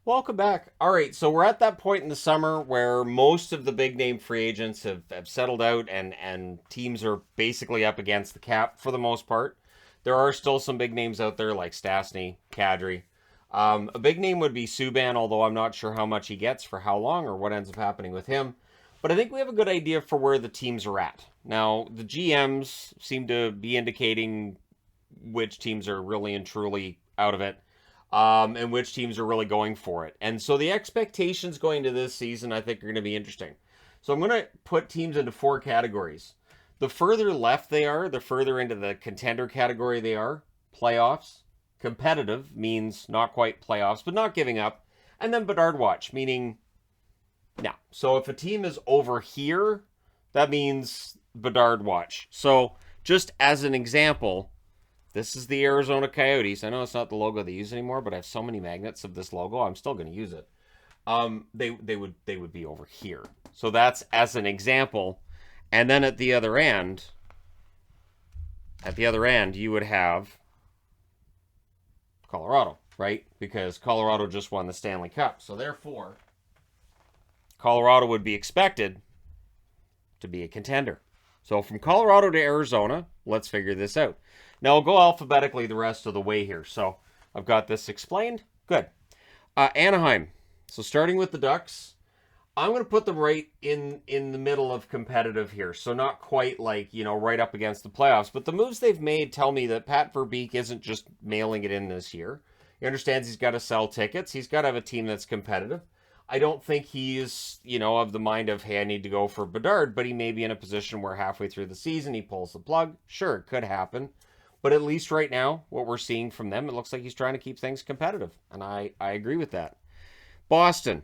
Welcome back. All right, so we're at that point in the summer where most of the big name free agents have settled out and teams are basically up against the cap for the most part. There are still some big names out there like Stastny, Kadri. A big name would be Subban, although I'm not sure how much he gets for how long or what ends up happening with him. But I think we have a good idea for where the teams are at. Now, the GMs seem to be indicating which teams are really and truly out of it, and which teams are really going for it. And so the expectations going to this season, I think, are going to be interesting. So I'm going to put teams into four categories. The further left they are, the further into the contender category they are. Playoffs. Competitive means not quite playoffs, but not giving up. And then Bedard watch, meaning no. So if a team is over here, that means Bedard watch. So just as an example, this is the Arizona Coyotes. I know it's not the logo they use anymore, but I have so many magnets of this logo, I'm still going to use it. They would be over here. So that's as an example. And then at the other end, you would have Colorado, right? Because Colorado just won the Stanley Cup. So therefore, Colorado would be expected to be a contender. So from Colorado to Arizona, let's figure this out. Now I'll go alphabetically the rest of the way here. So I've got this explained. Good. Anaheim. So starting with the Ducks, I'm going to put them right in the middle of competitive here. So not quite like, right up against the playoffs. But the moves they've made tell me that Pat Verbeek isn't just mailing it in this year. He understands he's got to sell tickets. He's got to have a team that's competitive. I don't think he's, of the mind of, hey, I need to go for Bedard. But he may be in a position where halfway through the season he pulls the plug. Sure, it could happen. But at least right now, what we're seeing from them, it looks like he's trying to keep things competitive. And I agree with that. Boston,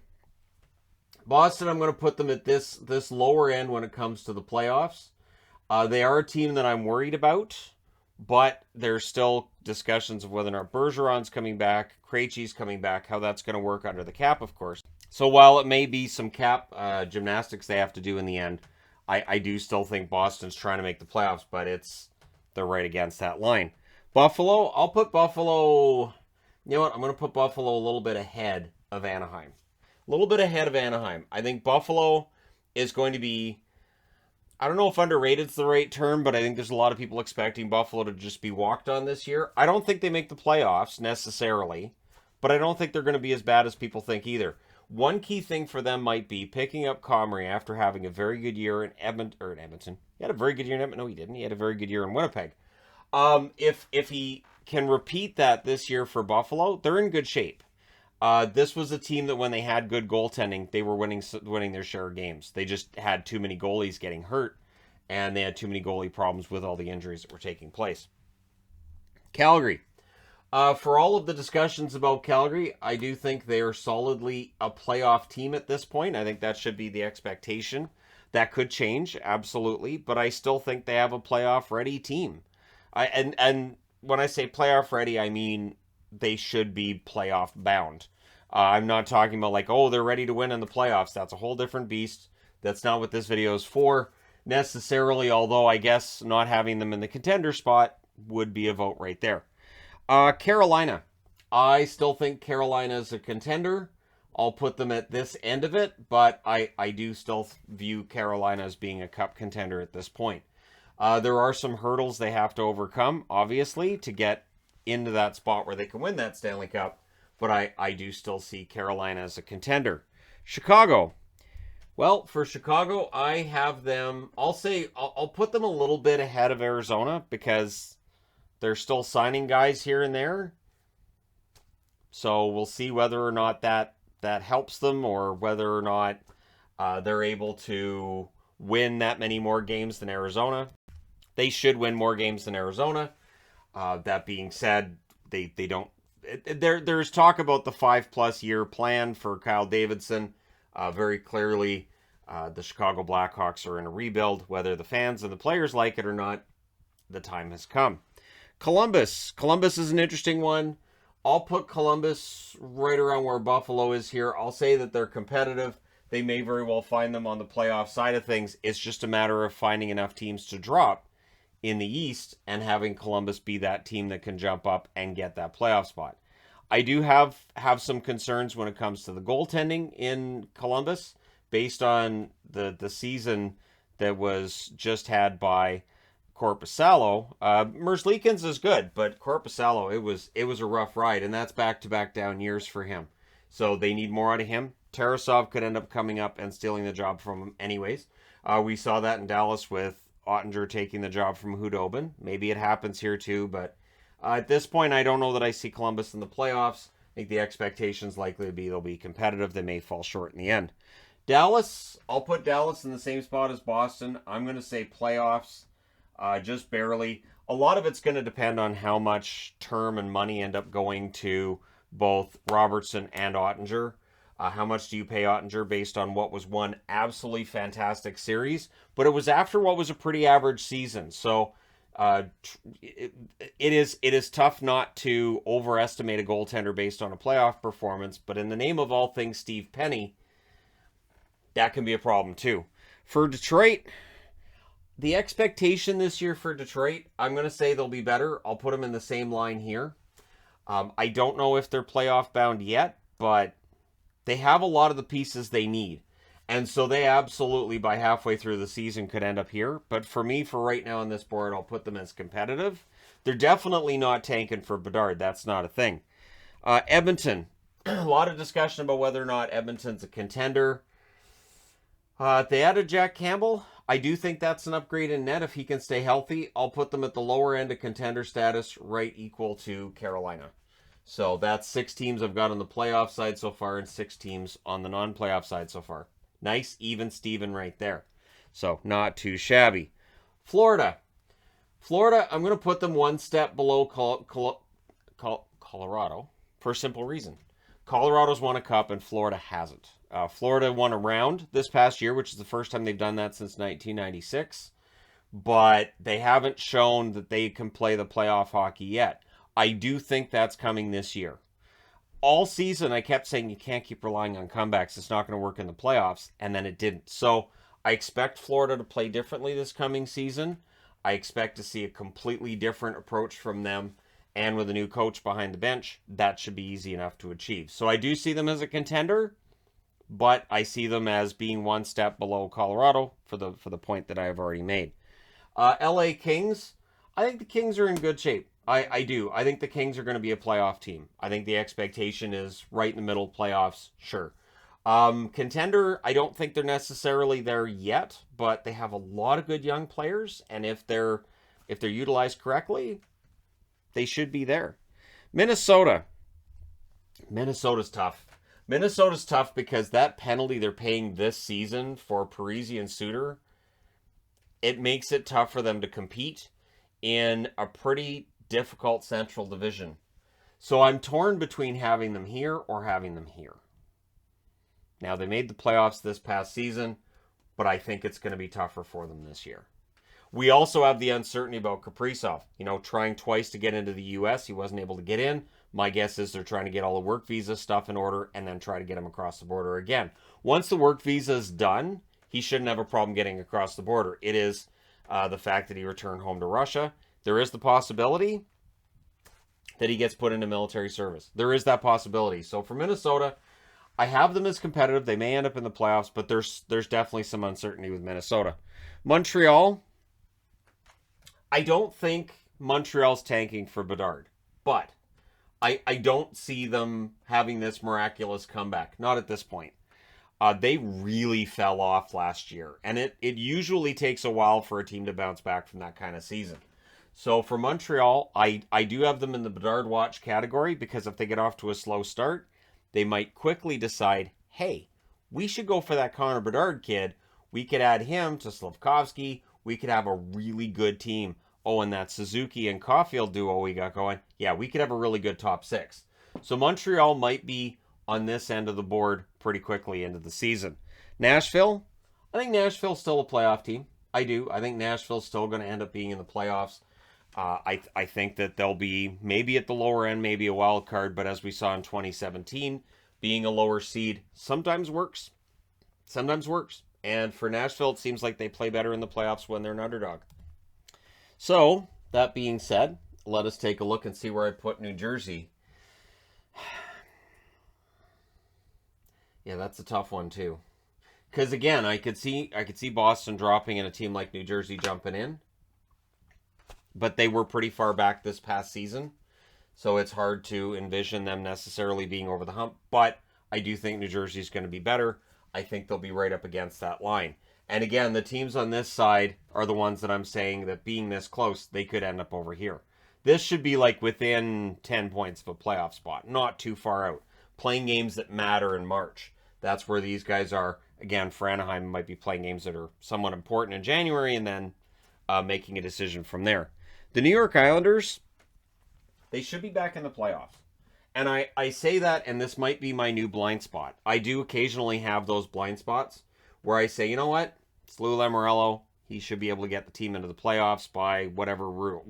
I'm going to put them at this lower end when it comes to the playoffs. They are a team that I'm worried about, but there's still discussions of whether or not Bergeron's coming back, Krejci's coming back, how that's going to work under the cap, of course. So while it may be some cap gymnastics they have to do in the end, I do still think Boston's trying to make the playoffs, but they're right against that line. Buffalo, I'll put Buffalo, I'm going to put Buffalo a little bit ahead of Anaheim. A little bit ahead of Anaheim. I think Buffalo is going to be, I don't know if underrated is the right term, but I think there's a lot of people expecting Buffalo to just be walked on this year. I don't think they make the playoffs necessarily, but I don't think they're going to be as bad as people think either. One key thing for them might be picking up Comrie after having a very good year in Edmonton. He had a very good year in Edmonton. No, he didn't. He had a very good year in Winnipeg. If he can repeat that this year for Buffalo, they're in good shape. This was a team that when they had good goaltending, they were winning their share of games. They just had too many goalies getting hurt, and they had too many goalie problems with all the injuries that were taking place. Calgary. For all of the discussions about Calgary, I do think they are solidly a playoff team at this point. I think that should be the expectation. That could change, absolutely, but I still think they have a playoff-ready team. And when I say playoff-ready, I mean they should be playoff-bound. I'm not talking about like, they're ready to win in the playoffs. That's a whole different beast. That's not what this video is for necessarily, although I guess not having them in the contender spot would be a vote right there. Carolina. I still think Carolina is a contender. I'll put them at this end of it, but I do still view Carolina as being a cup contender at this point. There are some hurdles they have to overcome, obviously, to get into that spot where they can win that Stanley Cup, but I do still see Carolina as a contender. Chicago. Well, for Chicago, I have them, I'll put them a little bit ahead of Arizona because they're still signing guys here and there. So we'll see whether or not that helps them or whether or not they're able to win that many more games than Arizona. They should win more games than Arizona. That being said, they don't. There's talk about the 5+ year plan for Kyle Davidson. Very clearly, the Chicago Blackhawks are in a rebuild. Whether the fans and the players like it or not, the time has come. Columbus is an interesting one. I'll put Columbus right around where Buffalo is here. I'll say that they're competitive. They may very well find them on the playoff side of things. It's just a matter of finding enough teams to drop in the East and having Columbus be that team that can jump up and get that playoff spot. I do have some concerns when it comes to the goaltending in Columbus based on the season that was just had by Korpisalo. Merzlikins is good, but Korpisalo, it was a rough ride, and that's back-to-back down years for him. So they need more out of him. Tarasov could end up coming up and stealing the job from him anyways. We saw that in Dallas with Ottinger taking the job from Hudobin. Maybe it happens here too, but at this point, I don't know that I see Columbus in the playoffs. I think the expectations likely to be they'll be competitive. They may fall short in the end. Dallas, I'll put Dallas in the same spot as Boston. I'm going to say playoffs, just barely. A lot of it's going to depend on how much term and money end up going to both Robertson and Ottinger. How much do you pay Ottinger based on what was one absolutely fantastic series? But it was after what was a pretty average season. So it is tough not to overestimate a goaltender based on a playoff performance. But in the name of all things Steve Penny, that can be a problem too. For Detroit, the expectation this year for Detroit, I'm going to say they'll be better. I'll put them in the same line here. I don't know if they're playoff bound yet, but they have a lot of the pieces they need. And so they absolutely, by halfway through the season, could end up here. But for me, for right now on this board, I'll put them as competitive. They're definitely not tanking for Bedard. That's not a thing. Edmonton, a lot of discussion about whether or not Edmonton's a contender. They added Jack Campbell. I do think that's an upgrade in net if he can stay healthy. I'll put them at the lower end of contender status, right equal to Carolina. So that's 6 teams I've got on the playoff side so far and 6 teams on the non-playoff side so far. Nice, even Steven right there. So not too shabby. Florida, I'm going to put them one step below Colorado for a simple reason. Colorado's won a cup and Florida hasn't. Florida won a round this past year, which is the first time they've done that since 1996. But they haven't shown that they can play the playoff hockey yet. I do think that's coming this year. All season, I kept saying you can't keep relying on comebacks. It's not going to work in the playoffs, and then it didn't. So I expect Florida to play differently this coming season. I expect to see a completely different approach from them. And with a new coach behind the bench, that should be easy enough to achieve. So I do see them as a contender, but I see them as being one step below Colorado for the point that I have already made. LA Kings, I think the Kings are in good shape. I do. I think the Kings are going to be a playoff team. I think the expectation is right in the middle playoffs, sure. Contender, I don't think they're necessarily there yet, but they have a lot of good young players, and if they're utilized correctly, they should be there. Minnesota's tough. Minnesota's tough because that penalty they're paying this season for Parise and Suter, it makes it tough for them to compete in a pretty difficult Central Division. So I'm torn between having them here or having them here. Now, they made the playoffs this past season, but I think it's going to be tougher for them this year. We also have the uncertainty about Kaprizov. Trying twice to get into the U.S. He wasn't able to get in. My guess is they're trying to get all the work visa stuff in order and then try to get him across the border again. Once the work visa is done, he shouldn't have a problem getting across the border. It is the fact that he returned home to Russia. There is the possibility that he gets put into military service. There is that possibility. So for Minnesota, I have them as competitive. They may end up in the playoffs, but there's definitely some uncertainty with Minnesota. Montreal, I don't think Montreal's tanking for Bedard, but I don't see them having this miraculous comeback. Not at this point. They really fell off last year, and it usually takes a while for a team to bounce back from that kind of season. So for Montreal, I do have them in the Bedard watch category because if they get off to a slow start, they might quickly decide, hey, we should go for that Connor Bedard kid. We could add him to Slafkovsky. We could have a really good team. Oh, and that Suzuki and Caulfield duo we got going. Yeah, we could have a really good top 6. So Montreal might be on this end of the board pretty quickly into the season. Nashville, I think Nashville's still a playoff team. I do. I think Nashville's still going to end up being in the playoffs. I think that they'll be maybe at the lower end, maybe a wild card, but as we saw in 2017, being a lower seed sometimes works. Sometimes works. And for Nashville, it seems like they play better in the playoffs when they're an underdog. So, that being said, let us take a look and see where I put New Jersey. Yeah, that's a tough one too. Because again, I could see Boston dropping and a team like New Jersey jumping in, but they were pretty far back this past season, so it's hard to envision them necessarily being over the hump. But I do think New Jersey's going to be better. I think they'll be right up against that line. And again, the teams on this side are the ones that I'm saying that being this close, they could end up over here. This should be like within 10 points of a playoff spot, not too far out. Playing games that matter in March. That's where these guys are. Again, for Anaheim, might be playing games that are somewhat important in January and then making a decision from there. The New York Islanders, they should be back in the playoffs. And I say that, and this might be my new blind spot. I do occasionally have those blind spots where I say, you know what? It's Lou Lamoriello. He should be able to get the team into the playoffs by whatever rule.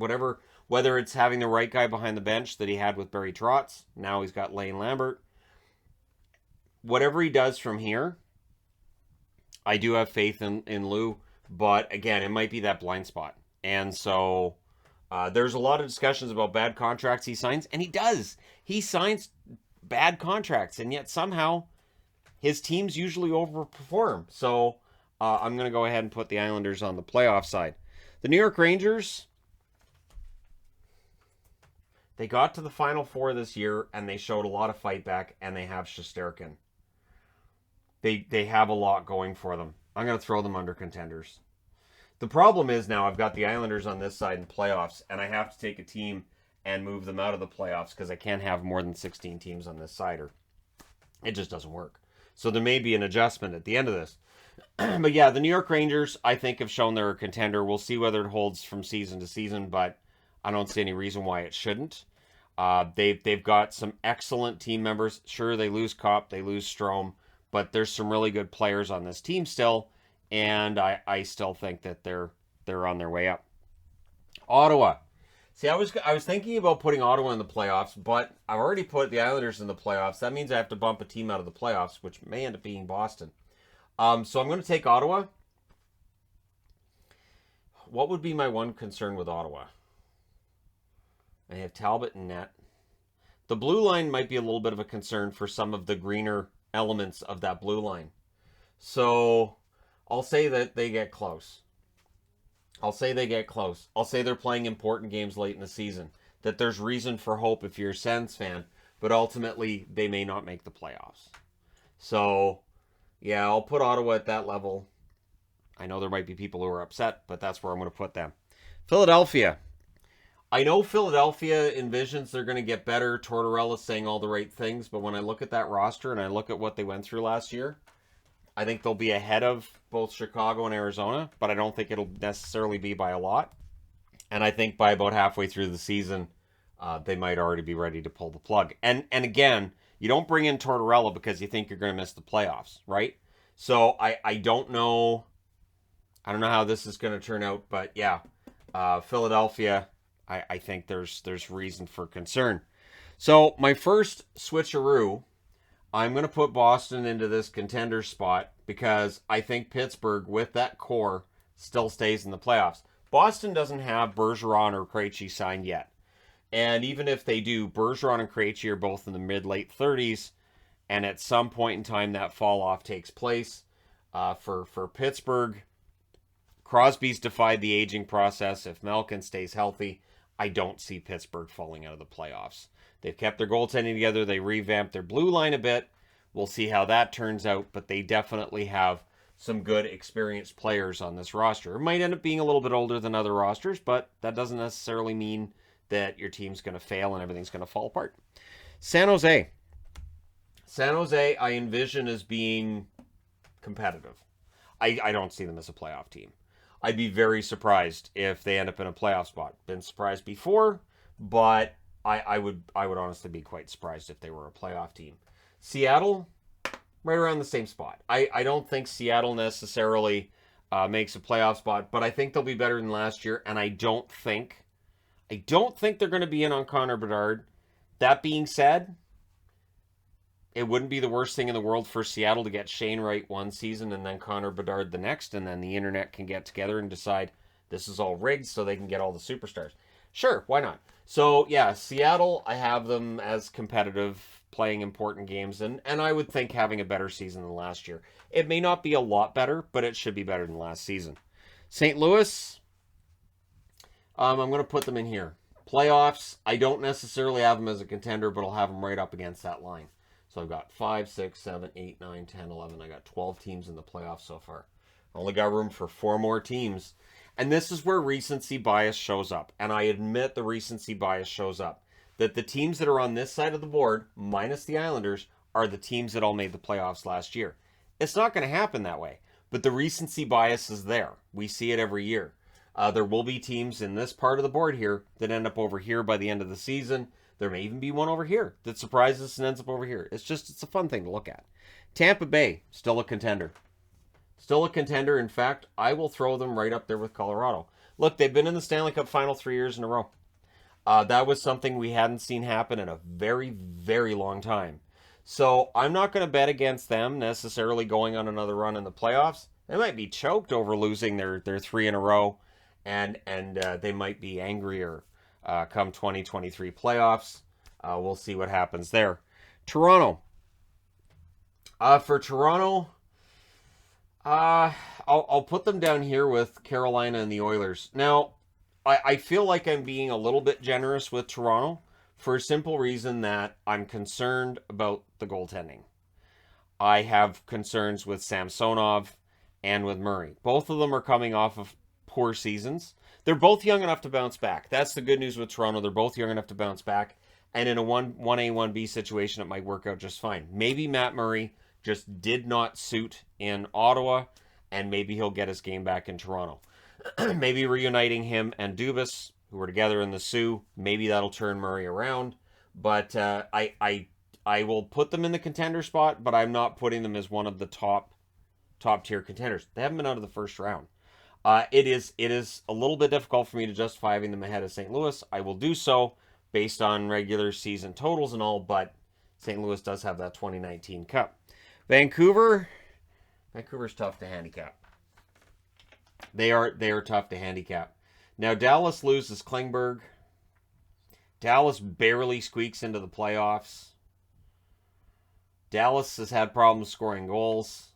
Whether it's having the right guy behind the bench that he had with Barry Trotz. Now he's got Lane Lambert. Whatever he does from here, I do have faith in Lou. But again, it might be that blind spot. And so there's a lot of discussions about bad contracts he signs. And he does. He signs bad contracts. And yet somehow his teams usually overperform. So I'm going to go ahead and put the Islanders on the playoff side. The New York Rangers, they got to the Final Four this year, and they showed a lot of fight back, and they have Shesterkin. They have a lot going for them. I'm going to throw them under contenders. The problem is now I've got the Islanders on this side in playoffs, and I have to take a team and move them out of the playoffs because I can't have more than 16 teams on this side, or it just doesn't work. So there may be an adjustment at the end of this. But yeah, the New York Rangers, I think, have shown they're a contender. We'll see whether it holds from season to season, but I don't see any reason why it shouldn't. They've got some excellent team members. Sure, they lose Kopp, they lose Strome, but there's some really good players on this team still, and I still think that they're on their way up. Ottawa. See, I was thinking about putting Ottawa in the playoffs, but I've already put the Islanders in the playoffs. That means I have to bump a team out of the playoffs, which may end up being Boston. So I'm going to take Ottawa. What would be my one concern with Ottawa? I have Talbot and net. The blue line might be a little bit of a concern for some of the greener elements of that blue line. So I'll say that they get close. I'll say they're playing important games late in the season. That there's reason for hope if you're a Sens fan. But ultimately, they may not make the playoffs. So, yeah, I'll put Ottawa at that level. I know there might be people who are upset, but that's where I'm going to put them. Philadelphia. I know Philadelphia envisions they're going to get better. Tortorella's saying all the right things, but when I look at that roster and I look at what they went through last year, I think they'll be ahead of both Chicago and Arizona, but I don't think it'll necessarily be by a lot. And I think by about halfway through the season, they might already be ready to pull the plug. And again, you don't bring in Tortorella because you think you're going to miss the playoffs, right? So I don't know. I don't know how this is going to turn out, but yeah, Philadelphia, I think there's reason for concern. So my first switcheroo, I'm going to put Boston into this contender spot because I think Pittsburgh, with that core, still stays in the playoffs. Boston doesn't have Bergeron or Krejci signed yet. And even if they do, Bergeron and Krejci are both in the mid-late 30s. And at some point in time, that fall-off takes place. For Pittsburgh, Crosby's defied the aging process. If Malkin stays healthy, I don't see Pittsburgh falling out of the playoffs. They've kept their goaltending together. They revamped their blue line a bit. We'll see how that turns out, but they definitely have some good experienced players on this roster. It might end up being a little bit older than other rosters, but that doesn't necessarily mean that your team's going to fail and everything's going to fall apart. San Jose. San Jose, I envision as being competitive. I don't see them as a playoff team. I'd be very surprised if they end up in a playoff spot. Been surprised before, but I would honestly be quite surprised if they were a playoff team. Seattle, right around the same spot. I don't think Seattle necessarily makes a playoff spot, but I think they'll be better than last year, and I don't think they're going to be in on Connor Bedard. That being said, it wouldn't be the worst thing in the world for Seattle to get Shane Wright one season and then Connor Bedard the next, and then the internet can get together and decide this is all rigged so they can get all the superstars. Sure, why not? So, yeah, Seattle, I have them as competitive, playing important games, and I would think having a better season than last year. It may not be a lot better, but it should be better than last season. St. Louis, I'm going to put them in here. Playoffs, I don't necessarily have them as a contender, but I'll have them right up against that line. So I've got 5, 6, 7, 8, 9, 10, 11. I got 12 teams in the playoffs so far. Only got room for 4 more teams. And this is where recency bias shows up. And I admit the recency bias shows up. That the teams that are on this side of the board, minus the Islanders, are the teams that all made the playoffs last year. It's not going to happen that way. But the recency bias is there. We see it every year. There will be teams in this part of the board here that end up over here by the end of the season. There may even be one over here that surprises us and ends up over here. It's a fun thing to look at. Tampa Bay, still a contender. Still a contender. In fact, I will throw them right up there with Colorado. Look, they've been in the Stanley Cup final 3 years in a row. That was something we hadn't seen happen in a very, very long time. So I'm not going to bet against them necessarily going on another run in the playoffs. They might be choked over losing their 3 in a row, and they might be angrier come 2023 playoffs. We'll see what happens there. Toronto. For Toronto, I'll put them down here with Carolina and the Oilers. Now, I feel like I'm being a little bit generous with Toronto for a simple reason that I'm concerned about the goaltending. I have concerns with Samsonov and with Murray. Both of them are coming off of poor seasons. They're both young enough to bounce back. That's the good news with Toronto. They're both young enough to bounce back. And in a 1A, 1B situation, it might work out just fine. Maybe Matt Murray just did not suit in Ottawa, and maybe he'll get his game back in Toronto. Maybe reuniting him and Dubas, who were together in the Sioux, maybe that'll turn Murray around. But I will put them in the contender spot, but I'm not putting them as one of the top tier contenders. They haven't been out of the first round. It is a little bit difficult for me to justify having them ahead of St. Louis. I will do so based on regular season totals and all, but St. Louis does have that 2019 Cup. Vancouver's tough to handicap. They are tough to handicap. Now, Dallas loses Klingberg. Dallas barely squeaks into the playoffs. Dallas has had problems scoring goals.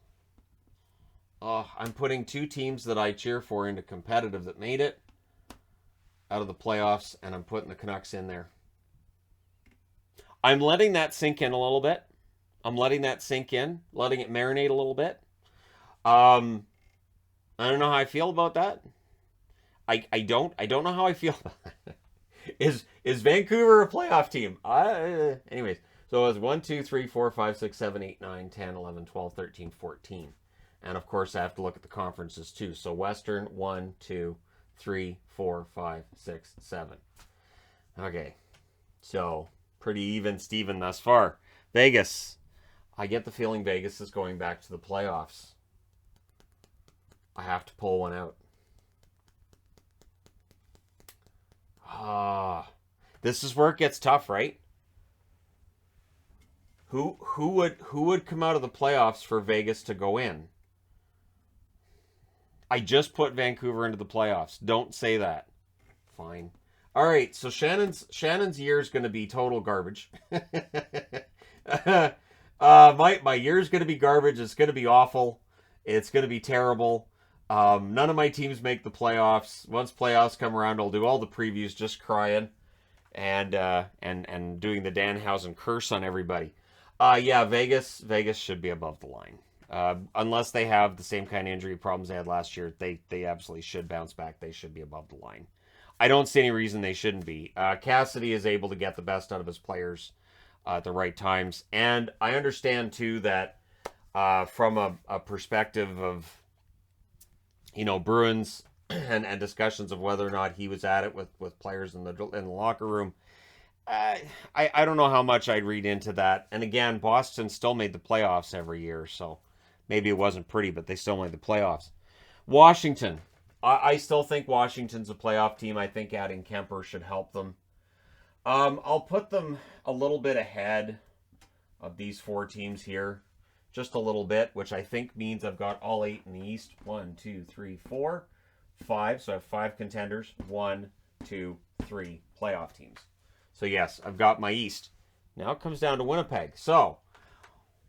I'm putting 2 teams that I cheer for into competitive that made it out of the playoffs, and I'm putting the Canucks in there. I'm letting that sink in a little bit. I'm letting that sink in, letting it marinate a little bit. I don't know how I feel about that. I don't know how I feel about that. Is Vancouver a playoff team? Anyways, so it was 1, 2, 3, 4, 5, 6, 7, 8, 9, 10, 11, 12, 13, 14. And of course, I have to look at the conferences too. So Western, 1, 2, 3, 4, 5, 6, 7. Okay. So pretty even Steven thus far. Vegas. I get the feeling Vegas is going back to the playoffs. I have to pull one out. This is where it gets tough, right? Who would come out of the playoffs for Vegas to go in? I just put Vancouver into the playoffs. Don't say that. Fine. All right, so Shannon's year is going to be total garbage. My year is going to be garbage. It's going to be awful. It's going to be terrible. None of my teams make the playoffs. Once playoffs come around, I'll do all the previews just crying and doing the Danhausen curse on everybody. Yeah, Vegas should be above the line. Unless they have the same kind of injury problems they had last year, they absolutely should bounce back. They should be above the line. I don't see any reason they shouldn't be. Cassidy is able to get the best out of his players at the right times. And I understand, too, that from a perspective of, Bruins and discussions of whether or not he was at it with players in the locker room, I don't know how much I'd read into that. And again, Boston still made the playoffs every year, so maybe it wasn't pretty, but they still made the playoffs. Washington. I still think Washington's a playoff team. I think adding Kemper should help them. I'll put them a little bit ahead of these 4 teams here. Just a little bit, which I think means I've got all 8 in the East. 1, 2, 3, 4, 5. So I have 5 contenders. 1, 2, 3 playoff teams. So yes, I've got my East. Now it comes down to Winnipeg. So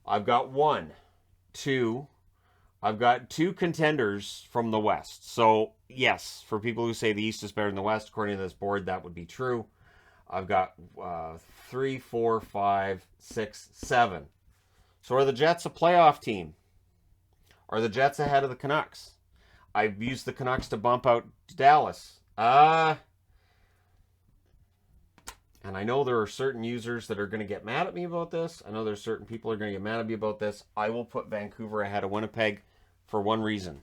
I've got I've got 2 contenders from the West. So yes, for people who say the East is better than the West, according to this board, that would be true. I've got 3, 4, 5, 6, 7. So are the Jets a playoff team? Are the Jets ahead of the Canucks? I've used the Canucks to bump out Dallas. And I know there are certain users that are going to get mad at me about this. I know there's certain people who are going to get mad at me about this. I will put Vancouver ahead of Winnipeg for one reason.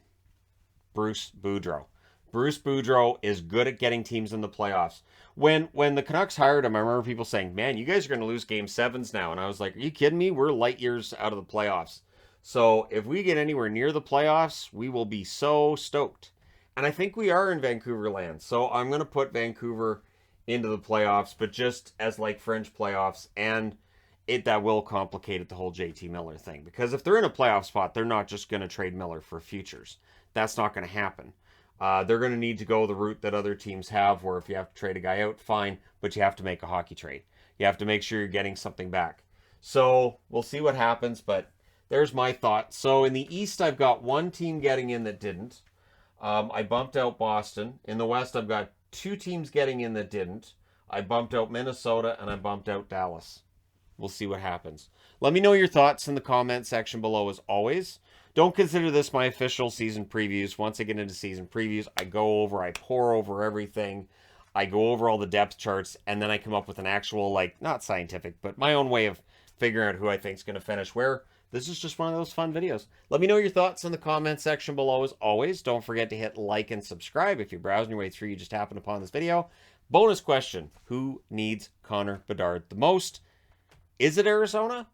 Bruce Boudreau. Bruce Boudreau is good at getting teams in the playoffs. When the Canucks hired him, I remember people saying, man, you guys are going to lose Game 7s now. And I was like, are you kidding me? We're light years out of the playoffs. So if we get anywhere near the playoffs, we will be so stoked. And I think we are in Vancouver land. So I'm going to put Vancouver into the playoffs, but just as like fringe playoffs. And that will complicate it, the whole JT Miller thing. Because if they're in a playoff spot, they're not just going to trade Miller for futures. That's not going to happen. They're going to need to go the route that other teams have, where if you have to trade a guy out, fine, but you have to make a hockey trade. You have to make sure you're getting something back. So we'll see what happens, but there's my thought. So in the East, I've got 1 team getting in that didn't. I bumped out Boston. In the West, I've got 2 teams getting in that didn't. I bumped out Minnesota, and I bumped out Dallas. We'll see what happens. Let me know your thoughts in the comment section below as always. Don't consider this my official season previews. Once I get into season previews, I pour over everything. I go over all the depth charts, and then I come up with an actual, like, not scientific, but my own way of figuring out who I think is going to finish where. This is just one of those fun videos. Let me know your thoughts in the comment section below as always. Don't forget to hit like and subscribe if you're browsing your way through, you just happened upon this video. Bonus question, who needs Connor Bedard the most? Is it Arizona?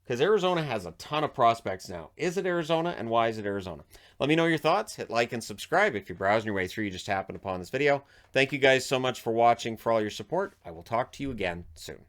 Because Arizona has a ton of prospects now. Is it Arizona, and why is it Arizona? Let me know your thoughts. Hit like and subscribe if you're browsing your way through, you just happened upon this video. Thank you guys so much for watching, for all your support. I will talk to you again soon.